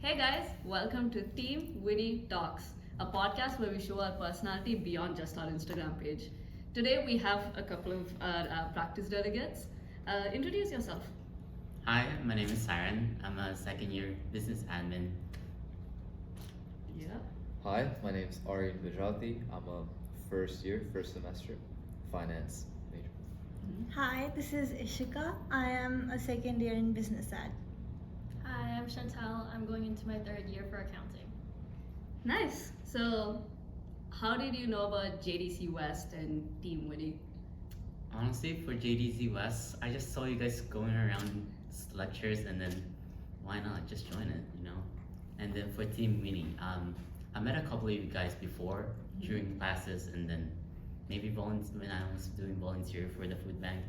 Hey guys, welcome to Team Winnie Talks, a podcast where we show our personality beyond just our Instagram page. Today we have a couple of practice delegates. Introduce yourself. Hi, my name is Siren. I'm a second year business admin. Yeah. Hi, my name is Aryan Gujarati. I'm a first semester, finance major. Hi, this is Ishika. I am a second year in business ad. Hi, I'm Chantal. I'm going into my third year for accounting. Nice. So, how did you know about JDC West and Team Winnie? Honestly, for JDZ West, I just saw you guys going around lectures and then why not just join it, you know? And then for Team Winnie, I met a couple of you guys before during classes and then maybe when I was doing volunteer for the food bank.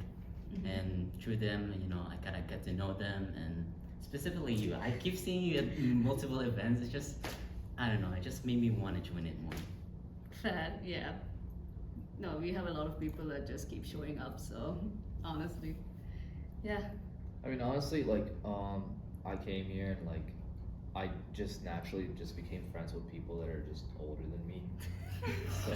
And through them, you know, I kind of get to know them and specifically you. I keep seeing you at multiple events. It's just, I don't know, it just made me want to join it more. Fair, yeah. No, we have a lot of people that just keep showing up, so honestly. Yeah. I mean, honestly, I came here and I just naturally just became friends with people that are just older than me. So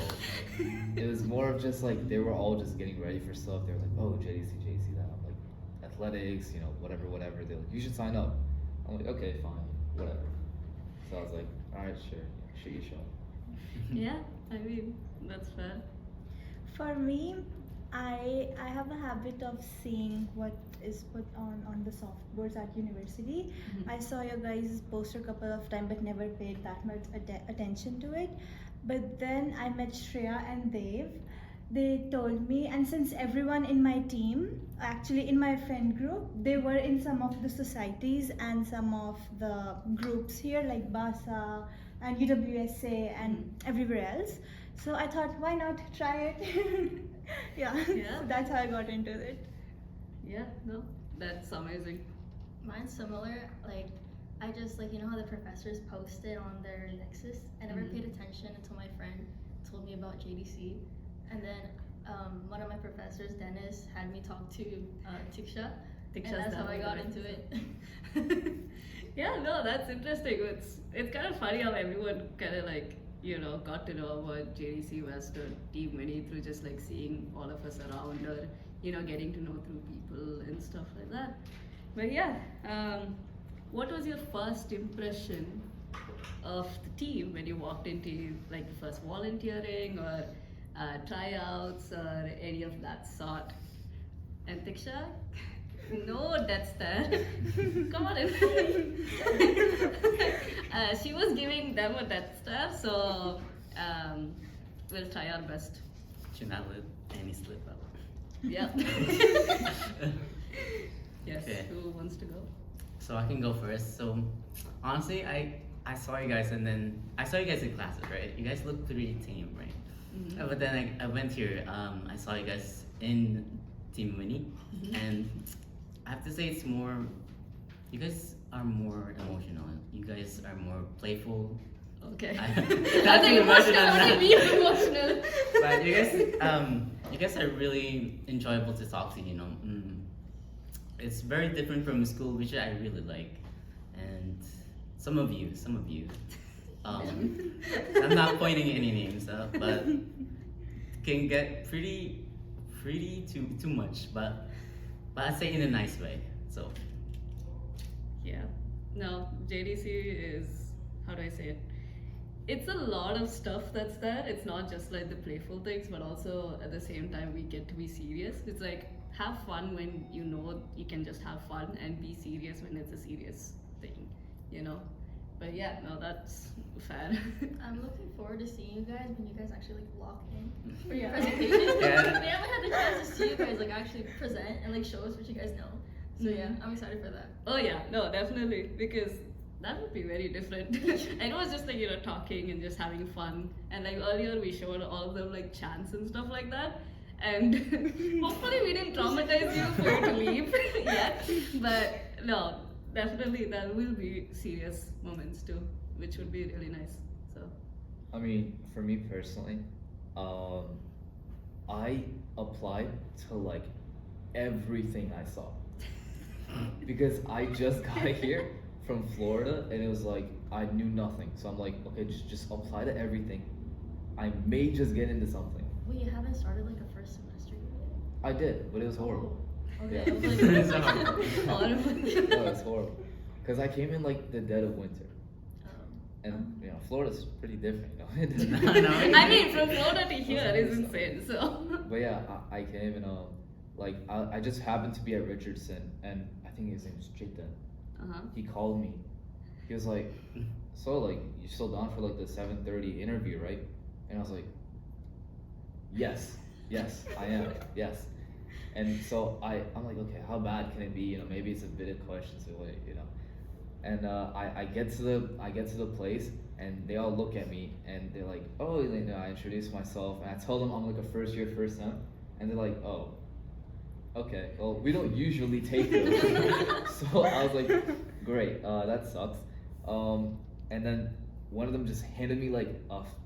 it was more of just they were all just getting ready for stuff. They were like, oh, JDC, that. I'm like, athletics, you know, whatever. They're like, you should sign up. I'm like, okay, fine, whatever. So I was like, all right, sure, shoot your shot. Yeah, I mean, that's fair. For me, I have a habit of seeing what is put on the softboards at university. I saw your guys' poster a couple of times but never paid that much attention to it. But then I met Shreya and Dev. They told me, and since everyone in my team, actually in my friend group, they were in some of the societies and some of the groups here like BASA and UWSA and everywhere else. So I thought, why not try it? Yeah. So that's how I got into it. Yeah, no, that's amazing. Mine's similar. I just you know how the professors posted on their Nexus. I never paid attention until my friend told me about JDC, and then one of my professors, Dennis, had me talk to Thiksha, and that's how I got into it. Yeah, no, that's interesting. It's kind of funny how everyone kind of got to know about JDC West or Team Winnie through just seeing all of us around or getting to know through people and stuff like that. But yeah, what was your first impression of the team when you walked into the first volunteering or tryouts or any of that sort? And Thiksha? No death stare. Come on in. She was giving them a death stare, so we'll try our best. Should not let any slip up. Yeah. Yes, Okay. who wants to go? So I can go first. So honestly, I saw you guys and then I saw you guys in classes, right? You guys look pretty tame, right? But then I went here, I saw you guys in Team Winnie, and I have to say you guys are more emotional. You guys are more playful. Okay. Nothing emotional. What do you mean emotional? But you guys are really enjoyable to talk to. You know, it's very different from school, which I really like. And some of you, I'm not pointing any names out, but can get pretty too much. But I say in a nice way. So. Yeah. No, JDC is, how do I say it? It's a lot of stuff that's there. It's not just the playful things, but also at the same time we get to be serious. It's have fun when you can just have fun and be serious when it's a serious thing, But yeah, no, that's fair. I'm looking forward to seeing you guys when you guys actually lock in for your Yeah. presentation. Yeah. We haven't had the chance to see you guys actually present and show us what you guys know. So yeah, I'm excited for that. Oh yeah, no, definitely, because that would be very different. I know it's just talking and just having fun, and earlier we showed all of them chants and stuff like that, and hopefully we didn't traumatize you for you to leave yet, but no, definitely there will be serious moments too, which would be really nice. So I mean, for me personally, I applied to everything I saw because I just got here from Florida, and it was like I knew nothing. So I'm like, okay, just apply to everything. I may just get into something. Wait, you haven't started like a first semester yet? I did, but it was horrible. Oh, okay. Yeah. I was like, It's Horrible. No, it's horrible. Because I came in like the dead of winter, um, and you know, Florida's pretty different, you know. No, I mean, from Florida to here is insane. So. But yeah, I came and like I just happened to be at Richardson, and I think his name's Chetan. Uh-huh. He called me. He was like, "So like, you still down for like the 7:30 interview, right?" And I was like, "Yes, I am, yes." And so I'm like, okay, how bad can it be? You know, maybe it's a bit of questions away, you know. And I get to the place, and they all look at me, and they're like, "Oh," you know, I introduce myself, and I tell them I'm like a first year, first time, and they're like, "Oh, okay, well, we don't usually take those." So I was like, "Great, that sucks." And then one of them just handed me like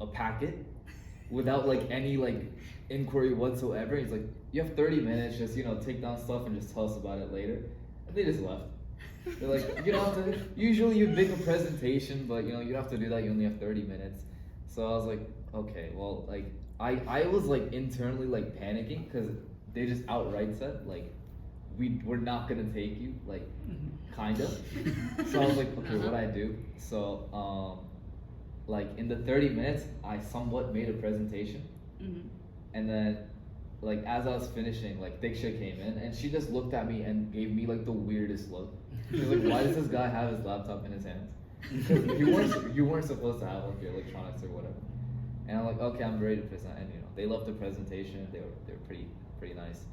a packet without like any like inquiry whatsoever. He's like, "You have 30 minutes, just, you know, take down stuff and just tell us about it later." And they just left. They're like, "You don't have to, usually you'd make a presentation, but you know, you don't have to do that, you only have 30 minutes. So I was like, okay, well, like, I was like internally like panicking because they just outright said, like, we're not gonna take you, like, kind of. So I was like, okay, what do I do? So, like, in the 30 minutes, I somewhat made a presentation. Mm-hmm. And then, like, as I was finishing, like, Thiksha came in, and she just looked at me and gave me, like, the weirdest look. She was like, why does this guy have his laptop in his hands? Because you weren't supposed to have, like, your electronics or whatever. And I'm like, okay, I'm ready to present. And, you know, they loved the presentation. They were pretty nice.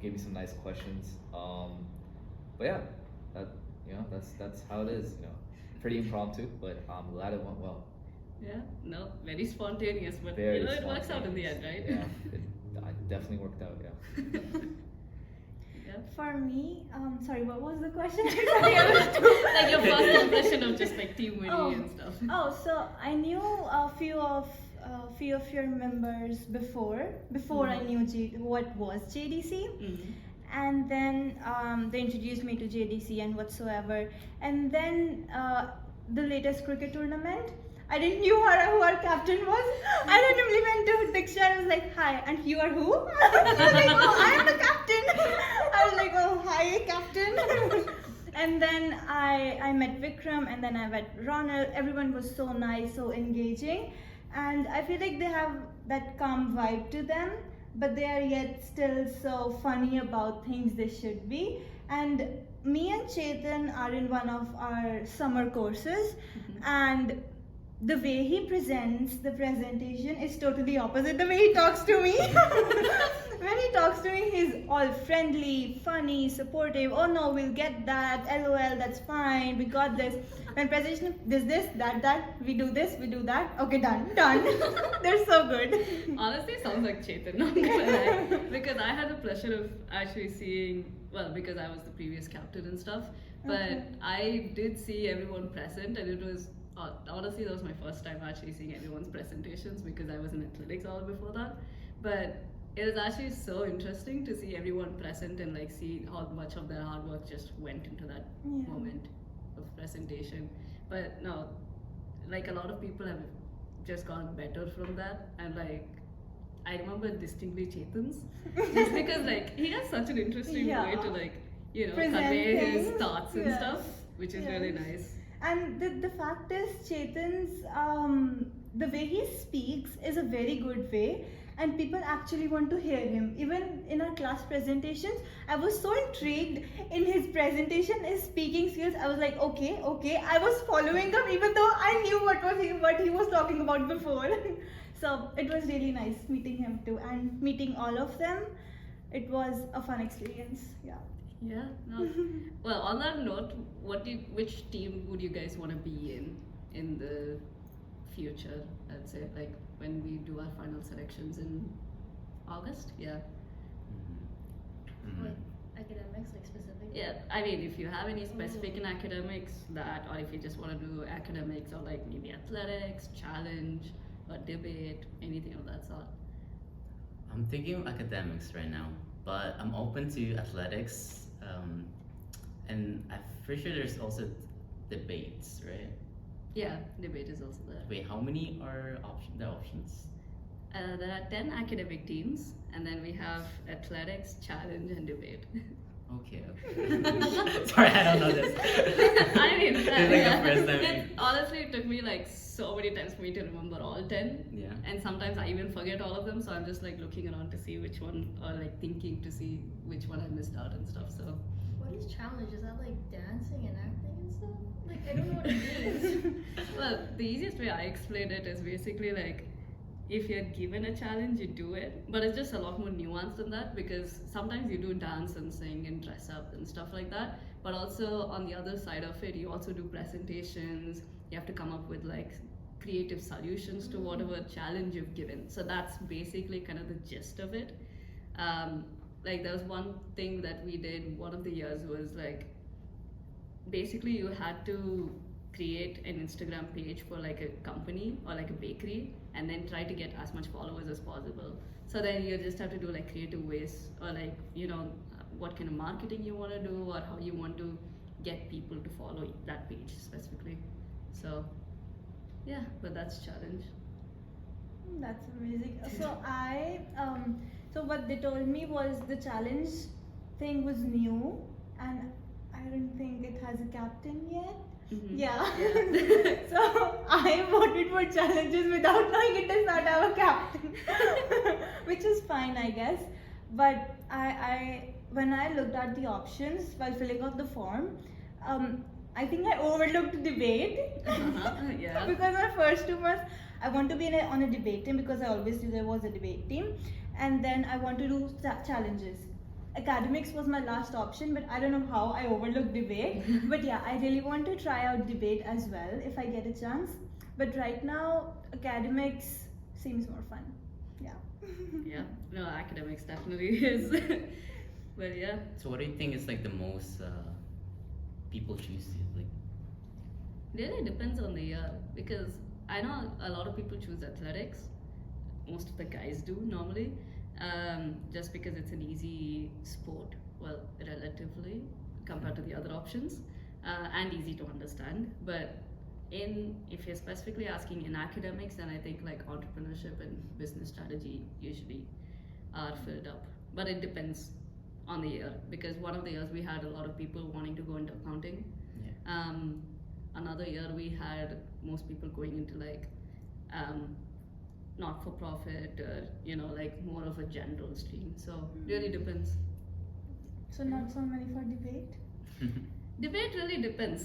Gave me some nice questions. But yeah, that's how it is, you know. Pretty impromptu, but I'm glad it went well. Yeah, no, very spontaneous, but Very you know, it works out in the end, right? Yeah, it definitely worked out, yeah. Yeah. For me, sorry, what was the question? Like your first impression of just like Team Winnie Oh. and stuff. Oh, so I knew a few of your members before I knew what was JDC. Mm-hmm. And then they introduced me to JDC and whatsoever. And then the latest cricket tournament, I didn't knew who our captain was. I randomly went to Thiksha and was like, "Hi, and you are who?" I was like, "Oh, I am the captain." I was like, "Oh, hi, captain." And then I met Vikram, and then I met Ronald. Everyone was so nice, so engaging, and I feel like they have that calm vibe to them, but they are yet still so funny about things they should be. And me and Chetan are in one of our summer courses, and the way he presents the presentation is totally opposite the way he talks to me. When he talks to me, he's all friendly, funny, supportive. "Oh no, we'll get that. LOL, that's fine. We got this." When presentation, this, that, we do this, we do that. Okay, done. They're so good. Honestly, sounds like Chetan, not gonna lie. Because I had the pleasure of actually seeing, well, because I was the previous captain and stuff, but Okay. I did see everyone present, and it was, honestly, that was my first time actually seeing everyone's presentations because I was in athletics all before that. But it was actually so interesting to see everyone present and like see how much of their hard work just went into that Yeah. moment of presentation. But no, like a lot of people have just gotten better from that, and like I remember distinctly Chetan's just because like he has such an interesting Yeah. way to like, you know, Present convey his things. thoughts and Yes. stuff, which is really Yes. nice. And the fact is, Chetan's the way he speaks is a very good way, and people actually want to hear him. Even in our class presentations, I was so intrigued in his presentation, his speaking skills. I was like, okay. I was following him even though I knew what he was talking about before. So it was really nice meeting him too, and meeting all of them. It was a fun experience. Yeah. Yeah. No. Well, on that note, which team would you guys want to be in the future? I'd say like when we do our final selections in August. Yeah. What, academics, like specific? Yeah. I mean, if you have any specific in academics, that, or if you just want to do academics or like maybe athletics, challenge, or debate, anything of that sort. I'm thinking of academics right now, but I'm open to athletics, and I'm pretty sure there's also debates, right? Yeah, debate is also there. Wait, how many are the options? There are 10 academic teams, and then we have athletics, challenge, and debate. Okay, okay. Sorry, I don't know this. I mean, This is like yeah. the first time. Honestly, it took me like so many times for me to remember all 10. Yeah. And sometimes I even forget all of them, so I'm just like looking around to see which one, or like thinking to see which one I missed out and stuff. So, What is challenge? Is that like dancing and acting and stuff? Like I don't know what it means. well, the easiest way I explain it is basically like if you're given a challenge, you do it. But it's just a lot more nuanced than that because sometimes you do dance and sing and dress up and stuff like that. But also on the other side of it, you also do presentations. You have to come up with like creative solutions to whatever challenge you've given. So that's basically kind of the gist of it. Like there was one thing that we did one of the years was like basically you had to create an Instagram page for like a company or like a bakery and then try to get as much followers as possible. So then you just have to do like creative ways or like, you know, what kind of marketing you want to do or how you want to get people to follow that page specifically. So yeah, but that's challenge. That's amazing. So what they told me was the challenge thing was new, and I don't think it has a captain yet. Mhm. Yeah. Yeah. So I voted for challenges without knowing it does not have a captain, which is fine, I guess. But I when I looked at the options while filling out the form, I think I overlooked debate. Yeah. Because my first 2 months I want to be on a debate team because I always knew there was a debate team, and then I want to do challenges. Academics was my last option, but I don't know how I overlooked debate. But yeah, I really want to try out debate as well if I get a chance. But right now, academics seems more fun. Yeah. Yeah. No, academics definitely is. But yeah. So what do you think is like the most people choose to like? Really depends on the year because I know a lot of people choose athletics. Most of the guys do normally, just because it's an easy sport. Well, relatively compared to the other options, and easy to understand. But if you're specifically asking in academics, then I think like entrepreneurship and business strategy usually are filled up. But it depends on the year because one of the years we had a lot of people wanting to go into accounting. Yeah. Another year we had most people going into like not for profit or you know like more of a general stream. So really depends. So not so many for debate. Debate really depends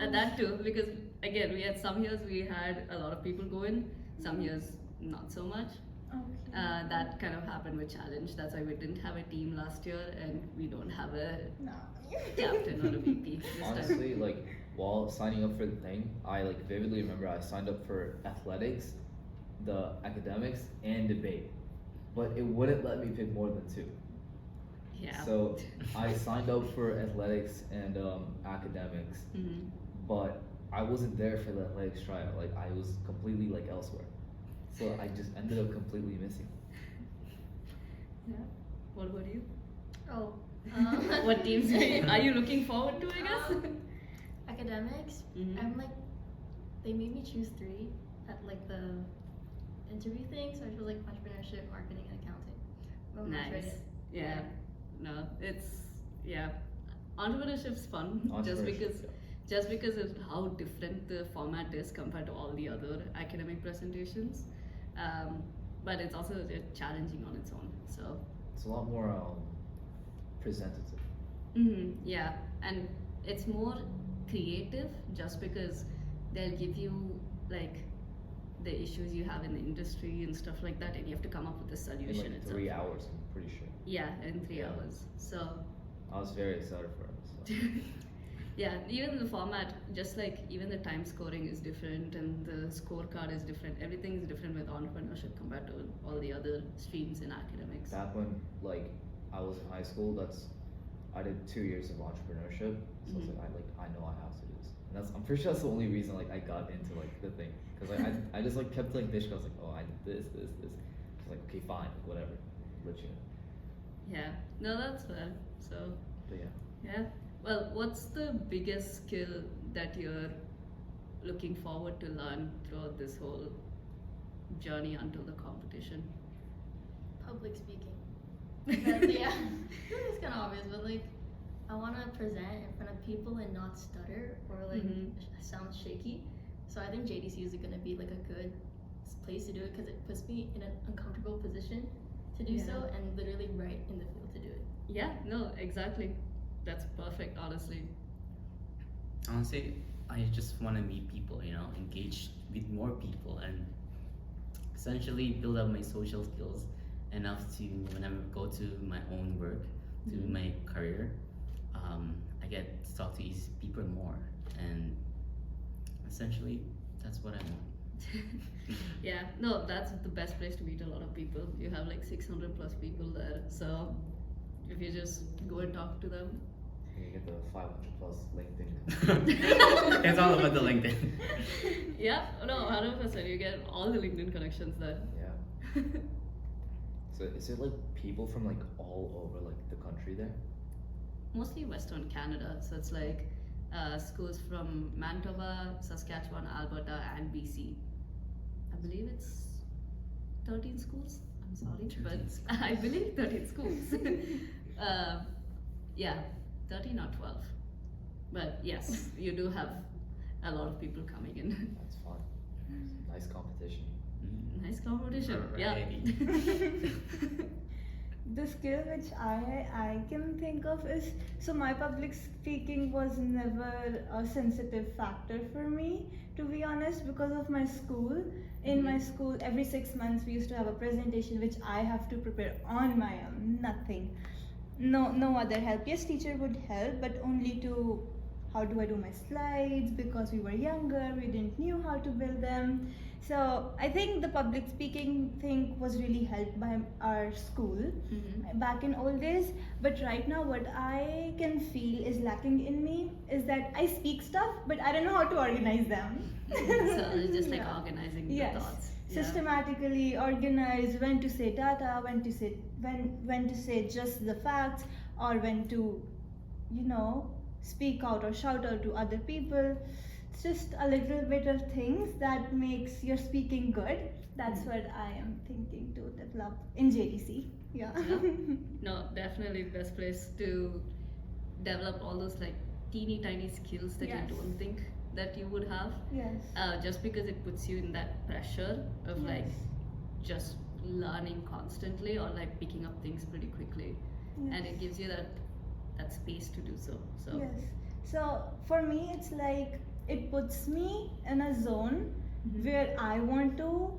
at that too because again we had some years we had a lot of people go in, some years not so much. Okay. That kind of happened with challenge. That's why we didn't have a team last year and we don't have a No. captain or a VP this time. Honestly, like while signing up for the thing, I like vividly remember I signed up for athletics, the academics, and debate, but it wouldn't let me pick more than two. Yeah. So I signed up for athletics and academics, Mhm. but I wasn't there for the athletics tryout. Like I was completely like elsewhere, so I just ended up completely missing. Yeah. What about you? Oh. What teams are you looking forward to? I guess. Academics. Mhm. I'm like, they made me choose 3 at like the interview thing, so I chose like entrepreneurship, marketing, and accounting. I'm not sure Nice. yet. Yeah. No, it's yeah. Entrepreneurship's fun just Entrepreneurship, because of how different the format is compared to all the other academic presentations. But it's also challenging on its own. So. It's a lot more presentative. Yeah, and it's more creative just because they'll give you like the issues you have in the industry and stuff like that, and you have to come up with a In solution like itself. 3 hours, I'm pretty sure. Yeah, in 3 Yeah. hours. So I was very excited for it. So. yeah, even the format, just like even the time scoring is different and the scorecard is different. Everything is different with entrepreneurship compared to all the other streams in academics. Back when like I was in high school, I did 2 years of entrepreneurship, so it's Mhm. like I know I have to do this, and I'm pretty sure that's the only reason like I got into like the thing, because like I just like kept telling Thiksha, I was like, oh I did this. She's like, okay fine, like, whatever, let you know. Yeah, no, that's fair. So But yeah, yeah. Well, what's the biggest skill that you're looking forward to learn throughout this whole journey until the competition? Public speaking. But yeah, it's kind of obvious, but like, I want to present in front of people and not stutter or like sound shaky. So I think JDC is going to be like a good place to do it because it puts me in an uncomfortable position to do so and literally right in the field to do it. Yeah, no, exactly. That's perfect, honestly. Honestly, I just want to meet people, you know, engage with more people, and essentially build up my social skills enough to when I go to my own work, to my career, I get to talk to these people more, and essentially that's what I want. Yeah, no, that's the best place to meet a lot of people. You have like 600 plus people there, so if you just go and talk to them. You get the 500 plus LinkedIn. It's all about the LinkedIn. Yeah, no, 100%. You get all the LinkedIn connections there. Yeah. So is it like people from like all over like the country there? Mostly Western Canada, so it's like schools from Manitoba, Saskatchewan, Alberta, and BC. I believe it's 13 schools. I'm sorry, 13 but schools. I believe 13 schools. Yeah, 13 or 12. But yes, you do have a lot of people coming in. That's fun. Nice competition. Nice competition. Yeah. Alrighty. The skill which I can think of is, so my public speaking was never a sensitive factor for me, to be honest, because of my school. In my school, every 6 months we used to have a presentation which I have to prepare on my own, nothing. No other help. Yes, teacher would help, but only to how do I do my slides, because we were younger, we didn't knew how to build them. So I think the public speaking thing was really helped by our school back in old days. But right now what I can feel is lacking in me is that I speak stuff, but I don't know how to organize them. So it's just like Yeah. organizing Yes. the thoughts. Yeah. Systematically organize when to say data, when to say just the facts, or when to, speak out or shout out to other people. It's just a little bit of things that makes your speaking good. That's what I am thinking to develop in JDC. Yeah. No, definitely best place to develop all those like teeny tiny skills that Yes. you don't think that you would have. Yes. Just because it puts you in that pressure of like Yes. just learning constantly or like picking up things pretty quickly, and it gives you that space to do so. So Yes. So for me, it's like it puts me in a zone where I want to,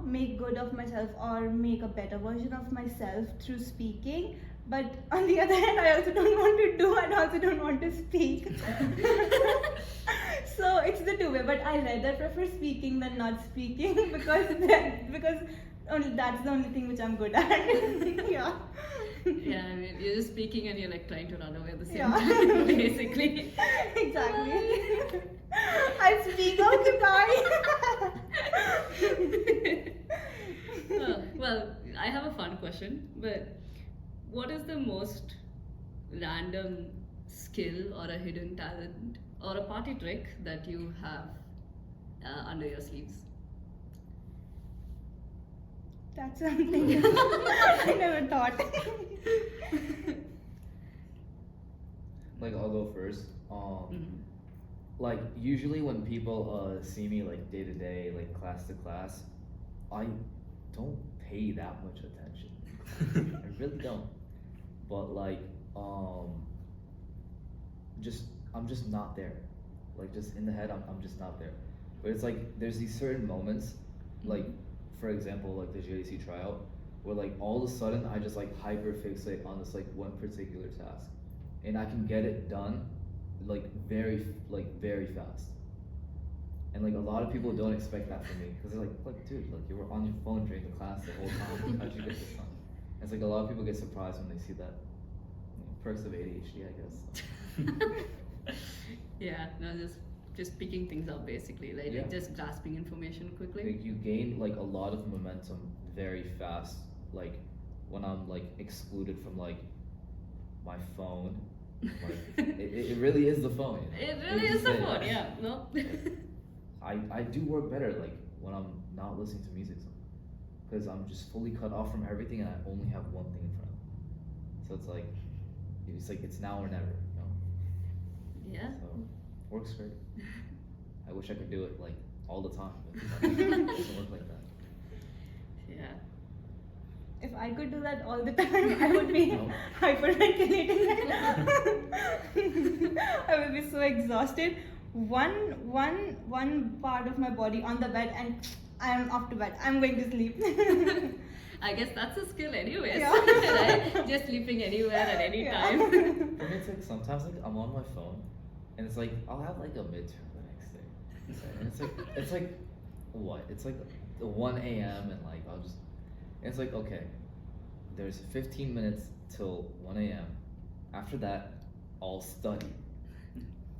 make good of myself or make a better version of myself through speaking. But on the other hand, I also don't want to do and also don't want to speak. So it's the two way. But I rather prefer speaking than not speaking because only that's the only thing which I'm good at. Yeah. yeah, I mean, you're just speaking and you're like trying to run away at the same Yeah. time, basically. Exactly. I speak, okay, bye. Well, I have a fun question, but what is the most random skill or a hidden talent or a party trick that you have under your sleeves? That's something I never thought. Like I'll go first. Like usually when people see me like day to day, like class to class, I don't pay that much attention. I really don't. But like I'm just not there. Like just in the head I'm just not there. But it's like there's these certain moments, like for example like the JDC tryout, where like all of a sudden I just like hyper fixate on this like one particular task. And I can get it done like very fast. And like a lot of people don't expect that from me because they're like dude, like you were on your phone during the class the whole time. How'd you get this done? And it's like a lot of people get surprised when they see that. Perks of ADHD, I guess. Yeah, no, just picking things up basically, like Yeah. just grasping information quickly. Like you gain like a lot of momentum very fast. Like when I'm like excluded from like my phone Like, it really is the phone. You know? It really You is the say phone, that. yeah. No. I do work better like when I'm not listening to music, because I'm just fully cut off from everything and I only have one thing in front of me. So it's like it's now or never, you know. Yeah. So works great. I wish I could do it like all the time, but it doesn't work like that. Yeah. If I could do that all the time, I would be No. hyperventilating. I would be so exhausted. One part of my body on the bed, and I am off to bed. I'm going to sleep. I guess that's a skill anyways. Yeah. Right? Just sleeping anywhere at any Yeah. time. For me, it's like sometimes like I'm on my phone, and it's like I'll have like a midterm the next day, and it's like what? It's like 1 a.m. and like I'll just, and it's like okay, there's 15 minutes till 1 a.m. After that, I'll study,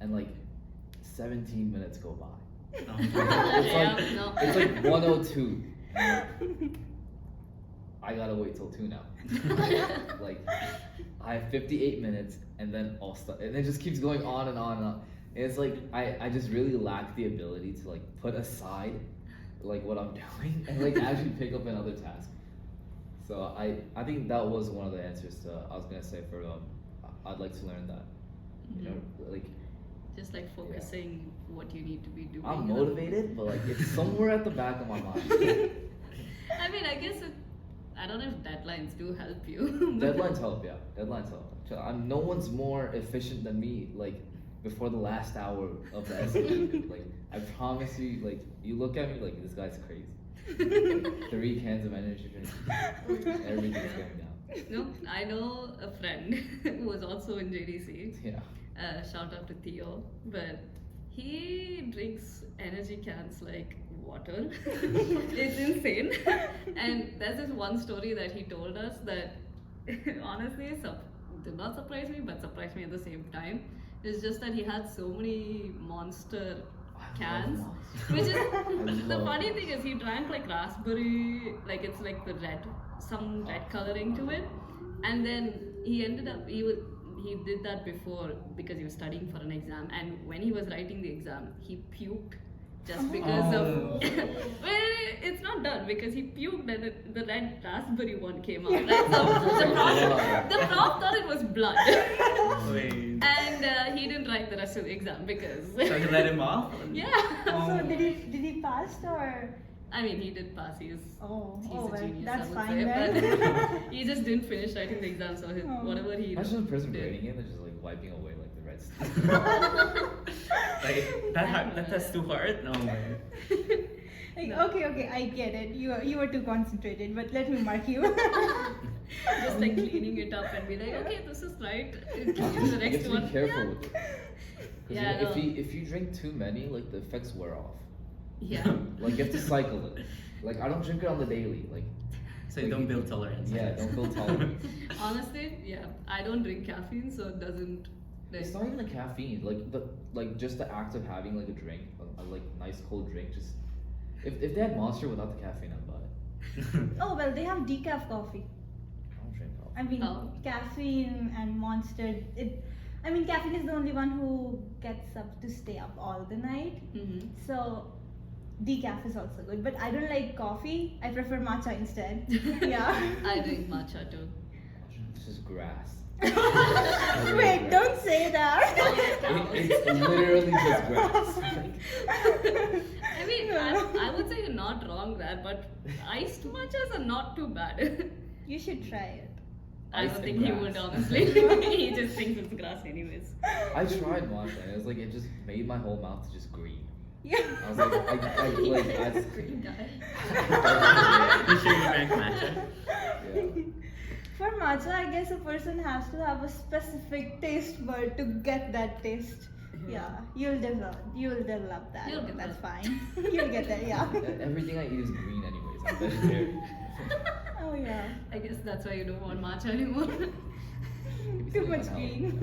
and like 17 minutes go by. Oh. It's No. it's like 1:02. I gotta wait till 2 now. Like I have 58 minutes and then I'll start, and it just keeps going on and on and on. And it's like I just really lack the ability to like put aside like what I'm doing and like actually pick up another task. So I think that was one of the answers to I was gonna say for I'd like to learn that. You know, like Just like focusing what you need to be doing. I'm you know? motivated, but like it's somewhere at the back of my mind. I mean, I guess I don't know if deadlines do help you. Deadlines help, yeah. Deadlines help. So no one's more efficient than me. Like before the last hour of the essay, like I promise you, like you look at me like this guy's crazy. Like, 3 cans of energy drink, everything's going down. No, I know a friend who was also in JDC. Yeah. Shout out to Theo, but he drinks energy cans like water. It's insane. And there's this one story that he told us that honestly did not surprise me, but surprised me at the same time. It's just that he had so many monster cans, which is the funny thing is he drank like raspberry, like it's like the some red coloring to it, and then he ended up he did that before because he was studying for an exam, and when he was writing the exam he puked just because of well, it's not done because he puked and the red raspberry one came out, right? So the prof thought it was blood. Wait. And he didn't write the rest of the exam because So you let him off? yeah. So did he pass or? I mean, he did pass. He's Oh, a well, genius. that's I would fine say, then. but he just didn't finish writing the exam, so Oh. whatever he Imagine the person did. grading it, they're just like wiping away like the red stuff. Like that's too hard? No way. Like, No. okay, I get it. You were too concentrated, but let me mark you. Just like cleaning it up and be like, okay, this is right. Give the You have next to one. be careful Yeah. with it. 'Cause Yeah, if no. if you drink too many, like the effects wear off. Yeah. Like you have to cycle it. Like I don't drink it on the daily. Like So you don't build tolerance. I yeah, guess. don't build tolerance. Honestly, yeah, I don't drink caffeine, so it doesn't. It's not even the caffeine. Like just the act of having like a drink, a like nice cold drink. Just if they had Monster without the caffeine, I'd buy it. Oh well, they have decaf coffee. I don't drink coffee. I mean, Oh. caffeine and Monster. I mean, caffeine is the only one who gets up to stay up all the night. Mm-hmm. So, decaf is also good. But I don't like coffee. I prefer matcha instead. Yeah. I drink matcha too. This is grass. Wait, don't say that. It's literally just grass. I mean, I would say you're not wrong there, but iced matchas are not too bad. You should try it. I Iced don't and think he grass. would honestly. He just thinks it's grass anyways. I tried matcha and it was like it just made my whole mouth just green. Yeah. I was like I Green guy. You sure you drank matcha? yeah. For matcha, I guess a person has to have a specific taste bud to get that taste. Yeah, you'll develop that. You'll get That's that. fine. You'll get that. Yeah. Everything I eat is green anyways. I'm vegetarian. Oh yeah. I guess that's why you don't want matcha anymore. Too much green.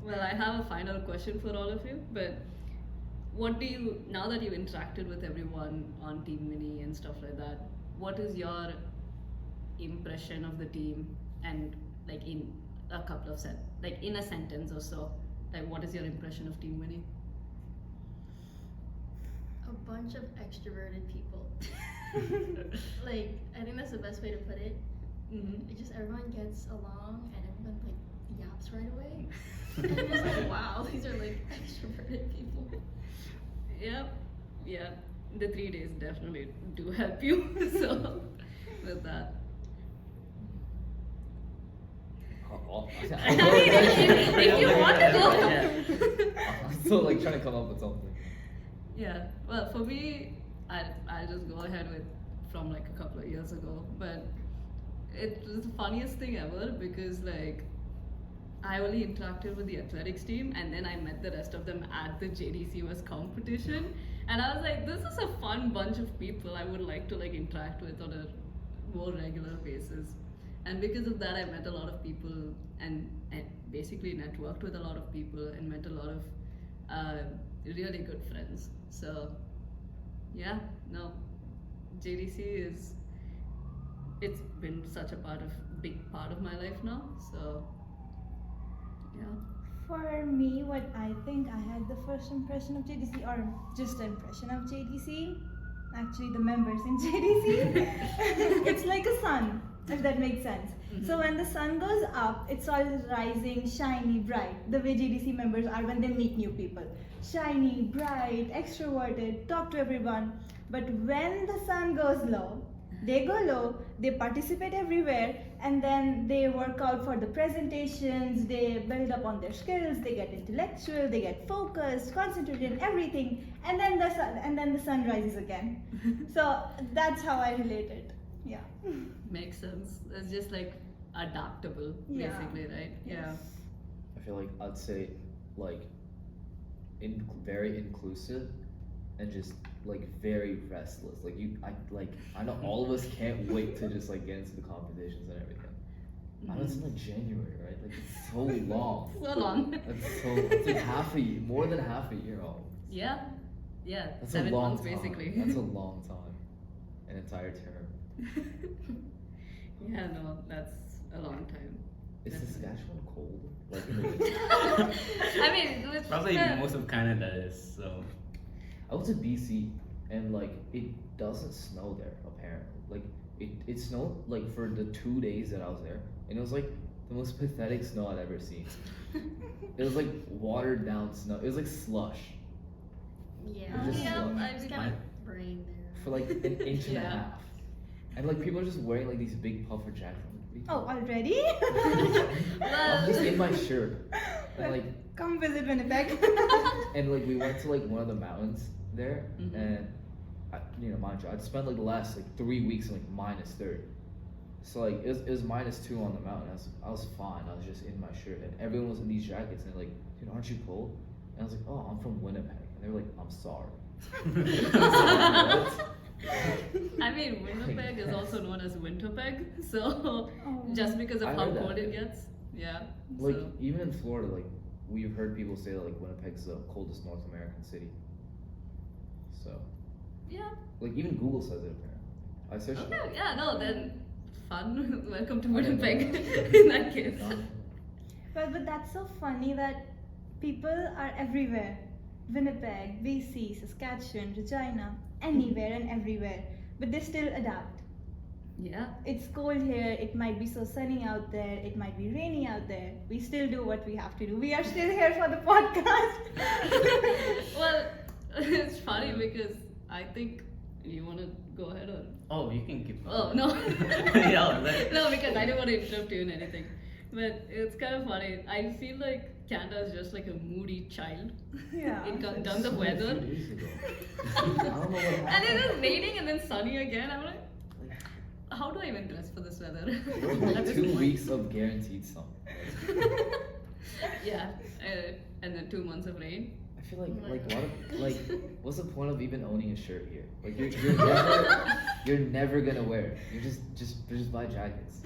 Well, I have a final question for all of you, but what do you, now that you've interacted with everyone on Team Winnie and stuff like that, what is your impression of the team and like in a couple of like in a sentence or so, like what is your impression of Team Winnie? A bunch of extroverted people. Like, I think that's the best way to put it. Mm-hmm. It just everyone gets along and everyone like yaps right away. And I'm just like, wow, these are like extroverted people. Yep. Yeah. The 3 days definitely do help you. So with that. I I mean, if you want to go. I'm still like trying to come up with something. Yeah. Well, for me, I'll just go ahead with from like a couple of years ago, but it was the funniest thing ever because like I only interacted with the athletics team and then I met the rest of them at the JDC West competition, and I was like, this is a fun bunch of people I would like to like interact with on a more regular basis. And because of that, I met a lot of people and basically networked with a lot of people and met a lot of really good friends. So yeah, no, JDC it's been such a big part of my life now. So yeah. For me, what I think I had the first impression of JDC, or just the impression of JDC, actually the members in JDC, it's like a sun, if that makes sense. Mm-hmm. So when the sun goes up, it's all rising, shiny, bright, the way JDC members are when they meet new people. Shiny, bright, extroverted, talk to everyone. But when the sun goes low, they go low, they participate everywhere, and then they work out for the presentations, they build up on their skills, they get intellectual, they get focused, concentrated in everything, and then the sun rises again. So that's how I relate it. Yeah. Makes sense. It's just like adaptable, Yeah. basically, right? Yeah. Yes. I feel like I'd say like very inclusive and just like very restless. Like I know all of us can't wait to just like get into the competitions and everything. I know it's in like January, right? Like it's so long. So long. It's like half a year, more than half a year almost. Yeah. Yeah. That's 7 a long months time. basically. That's a long time. An entire term. Yeah, no, that's a long time. Is Definitely. Saskatchewan cold? Like in the winter? I mean, it's Probably most of Canada is, so. I went to BC and like it doesn't snow there apparently. Like it snowed like for the 2 days that I was there, and it was like the most pathetic snow I'd ever seen. It was like watered down snow. It was like slush Yeah. Just yeah, slow. I It's mean, kind of brain there. for like an inch and a Yeah. half, and like people are just wearing like these big puffer jackets. I'm like, Oh, already? I'm just in my shirt, and like Come visit Winnipeg. and like we went to like one of the mountains there, Mhm. and mind you, I'd spent like the last like 3 weeks in like -30. So like it was -2 on the mountain. I was fine. I was just in my shirt, and everyone was in these jackets, and they're like, dude, aren't you cold? And I was like, oh, I'm from Winnipeg, and they were like, I'm sorry. I mean, Winnipeg is also known as Winterpeg, so Oh. just because of I how heard that. cold it gets, yeah. Like so. even in Florida, like we've heard people say that like Winnipeg's the coldest North American city. So Yeah. like even Google says it apparently. I searched it Okay. up. Yeah. No. Then fun. Welcome to I didn't know Winnipeg. that. In that case. No. Well, but that's so funny that people are everywhere. Winnipeg, BC, Saskatchewan, Regina, anywhere and everywhere. But they still adapt. Yeah. It's cold here, it might be so sunny out there, it might be rainy out there. We still do what we have to do. We are still here for the podcast. Well, it's funny because I think you want to go ahead or. Oh, you can keep going. Oh no. Yeah, No, because I didn't want to interrupt you in anything. But it's kind of funny. I feel like Canada is just like a moody child. Yeah. In terms of So weather. a few days ago. I don't know what happened. And it is raining and then sunny again. I'm like, how do I even dress for this weather? Like At this 2 point. weeks of guaranteed sun. Yeah, and then 2 months of rain. I feel like Oh my what God. like what's the point of even owning a shirt here? Like you're never gonna wear it. You just buy jackets.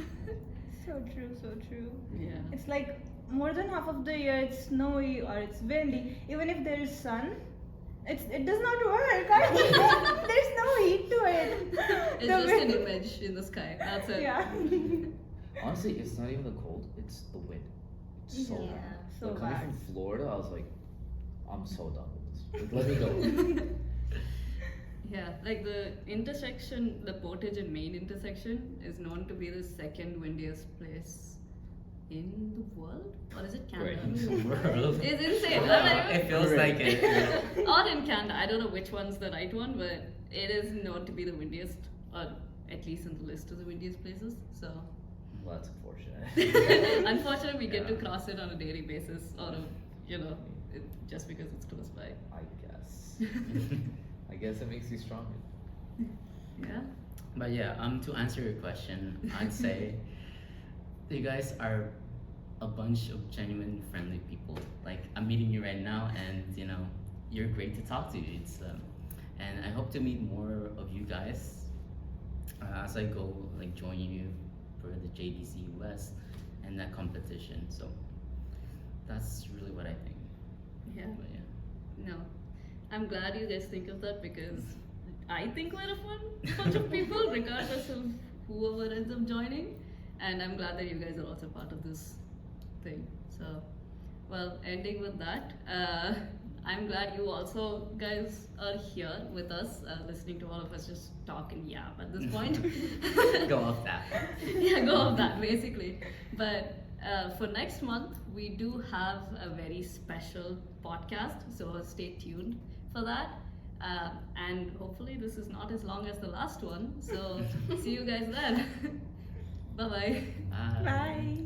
So true, so true. Yeah. It's like more than half of the year it's snowy or it's windy. Even if there is sun, it does not work. There's no heat to it. It's The just an wind- image in the sky. That's it. Yeah. Honestly, it's not even the cold, it's the wind. It's so Yeah, bad. so Like coming bad. from Florida, I was like, I'm so done with this. Like, let me go. Yeah, like the intersection, the Portage and Main intersection is known to be the second windiest place in the world, or is it Canada? Great. World. It's insane. It feels like it. You know? Or in Canada, I don't know which one's the right one, but it is known to be the windiest, or at least in the list of the windiest places. So, Well, that's unfortunate. unfortunately, we get to Yeah. cross it on a daily basis, or just because it's close by. I guess. I guess it makes you stronger. Yeah. But yeah, to answer your question, I'd say you guys are a bunch of genuine friendly people. Like I'm meeting you right now, and you're great to talk to. And I hope to meet more of you guys as I go like join you for the JDC West and that competition. So that's really what I think. Yeah. But yeah. No. I'm glad you guys think of that because I think we're a fun bunch of people, regardless of whoever ends up joining. And I'm glad that you guys are also part of this thing. So, well, ending with that, I'm glad you also guys are here with us, listening to all of us just talk and yap at this point. Go off that. Yeah, go off that basically. But for next month, we do have a very special podcast, so stay tuned for that. And hopefully, this is not as long as the last one. So, see you guys then. Bye bye. Bye. Bye.